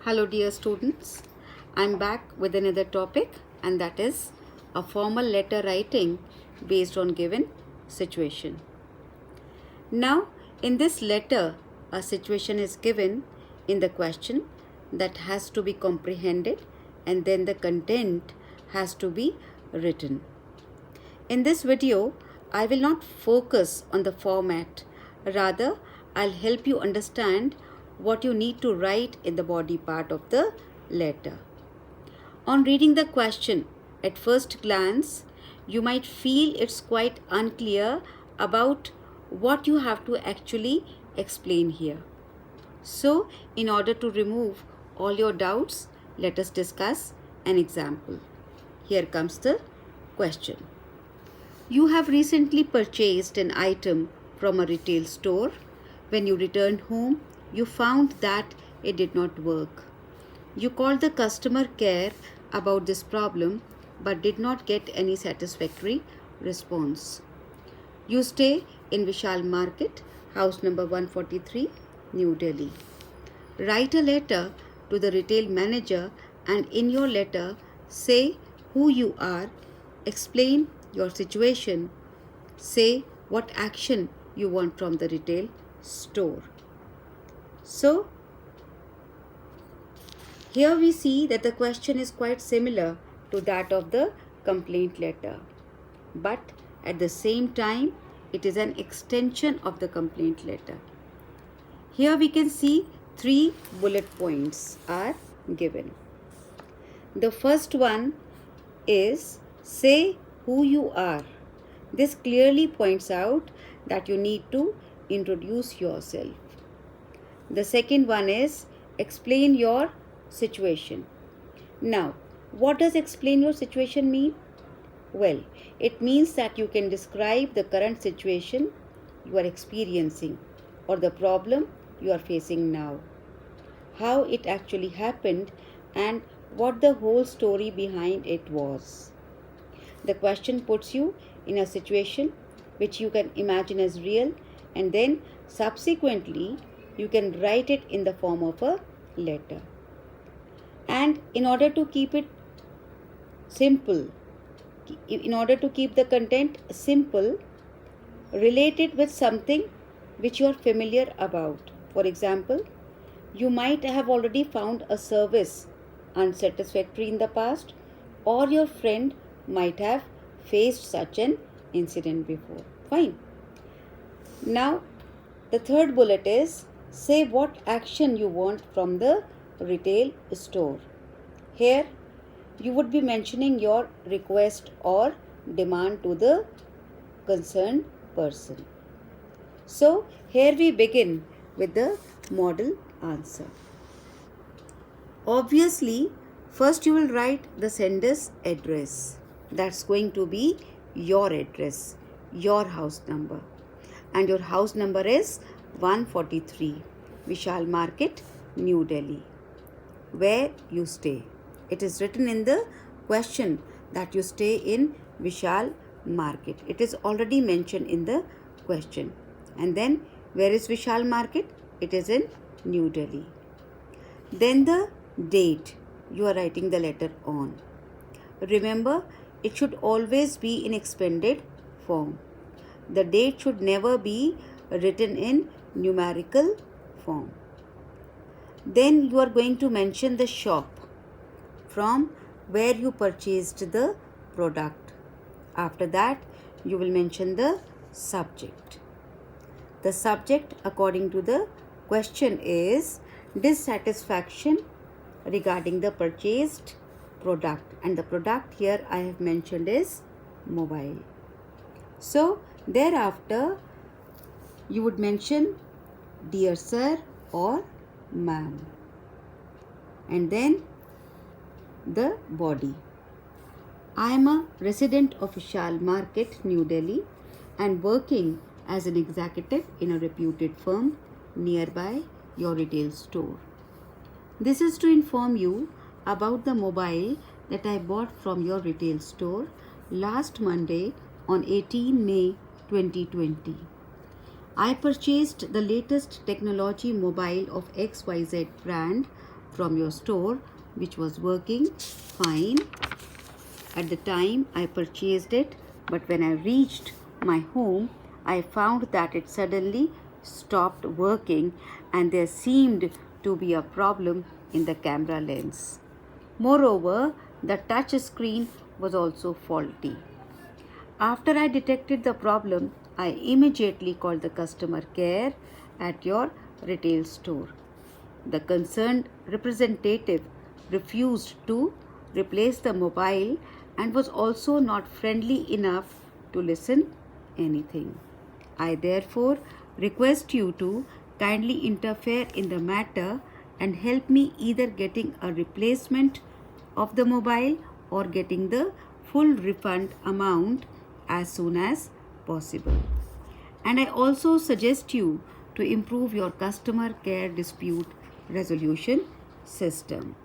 Hello dear students, I am back with another topic, and that is a formal letter writing based on given situation. Now in this letter a situation is given in the question that has to be comprehended, and then the content has to be written. In this video I will not focus on the format, rather I'll help you understand what you need to write in the body part of the letter. On reading the question at first glance, you might feel it's quite unclear about what you have to actually explain here. So, in order to remove all your doubts, let us discuss an example. Here comes the question. You have recently purchased an item from a retail store. When you returned home, you found that it did not work. You called the customer care about this problem but did not get any satisfactory response. You stay in Vishal Market, house number 143, New Delhi. Write a letter to the retail manager, and in your letter say who you are, explain your situation, say what action you want from the retail store. So, here we see that the question is quite similar to that of the complaint letter, but at the same time it is an extension of the complaint letter. Here we can see 3 bullet points are given. The first one is say who you are. This clearly points out that you need to introduce yourself. The second one is explain your situation. Now, what does explain your situation mean? Well, it means that you can describe the current situation you are experiencing or the problem you are facing now, how it actually happened, and what the whole story behind it was. The question puts you in a situation which you can imagine as real, and then subsequently you can write it in the form of a letter. And in order to keep it simple, in order to keep the content simple, relate it with something which you are familiar about. For example, you might have already found a service unsatisfactory in the past, or your friend might have faced such an incident before. Fine. Now, the third bullet is say what action you want from the retail store. Here, you would be mentioning your request or demand to the concerned person. So, here we begin with the model answer. Obviously, first you will write the sender's address. That's going to be your address, your house number. And your house number is 143, Vishal Market, New Delhi, where you stay. It is written in the question that you stay in Vishal Market. It is already mentioned in the question. And then, where is Vishal Market? It is in New Delhi. Then the date you are writing the letter on. Remember, it should always be in expanded form. The date should never be written in numerical form. Then you are going to mention the shop from where you purchased the product. After that, you will mention the subject. The subject according to the question is dissatisfaction regarding the purchased product, and the product here I have mentioned is mobile. So, thereafter, you would mention dear sir or ma'am, and then the body. I am a resident of Vishal Market, New Delhi, and working as an executive in a reputed firm nearby your retail store. This is to inform you about the mobile that I bought from your retail store last Monday on 18 May 2020. I purchased the latest technology mobile of XYZ brand from your store which was working fine at the time I purchased it, but when I reached my home, I found that it suddenly stopped working and there seemed to be a problem in the camera lens. Moreover, the touch screen was also faulty. After I detected the problem, I immediately called the customer care at your retail store. The concerned representative refused to replace the mobile and was also not friendly enough to listen anything. I therefore request you to kindly interfere in the matter and help me either getting a replacement of the mobile or getting the full refund amount as soon as possible. And I also suggest you to improve your customer care dispute resolution system.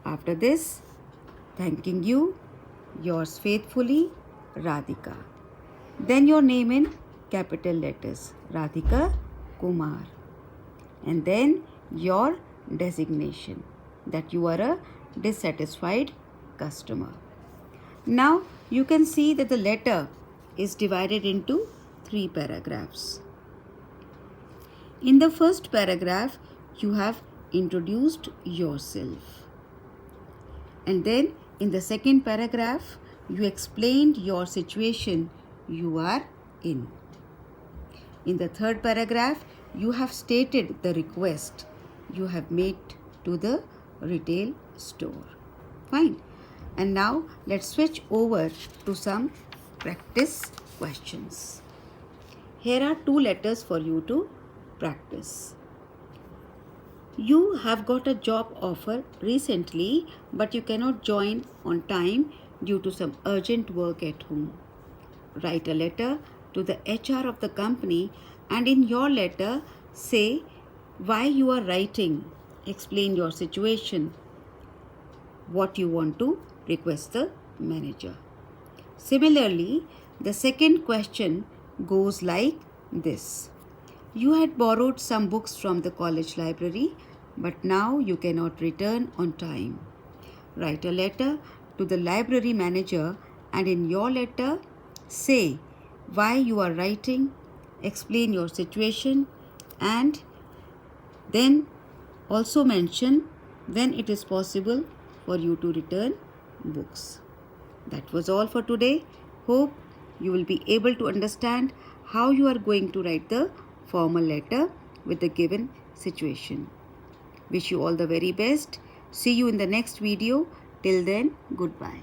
After this, thanking you, yours faithfully, Radhika. Then your name in capital letters, Radhika Kumar. And then your designation that you are a dissatisfied customer. Now you can see that the letter is divided into 3 paragraphs. In the first paragraph, you have introduced yourself. And then in the second paragraph, you explained your situation you are in. In the third paragraph, you have stated the request you have made to the retail store. Fine. And now let's switch over to some practice questions. Here are 2 letters for you to practice. You have got a job offer recently, but you cannot join on time due to some urgent work at home. Write a letter to the HR of the company and in your letter say why you are writing. Explain your situation, what you want to request the manager. Similarly, the second question goes like this. You had borrowed some books from the college library, but now you cannot return on time. Write a letter to the library manager and in your letter say why you are writing, explain your situation, and then also mention when it is possible for you to return books. That was all for today. Hope you will be able to understand how you are going to write the formal letter with the given situation. Wish you all the very best. See you in the next video. Till then, goodbye.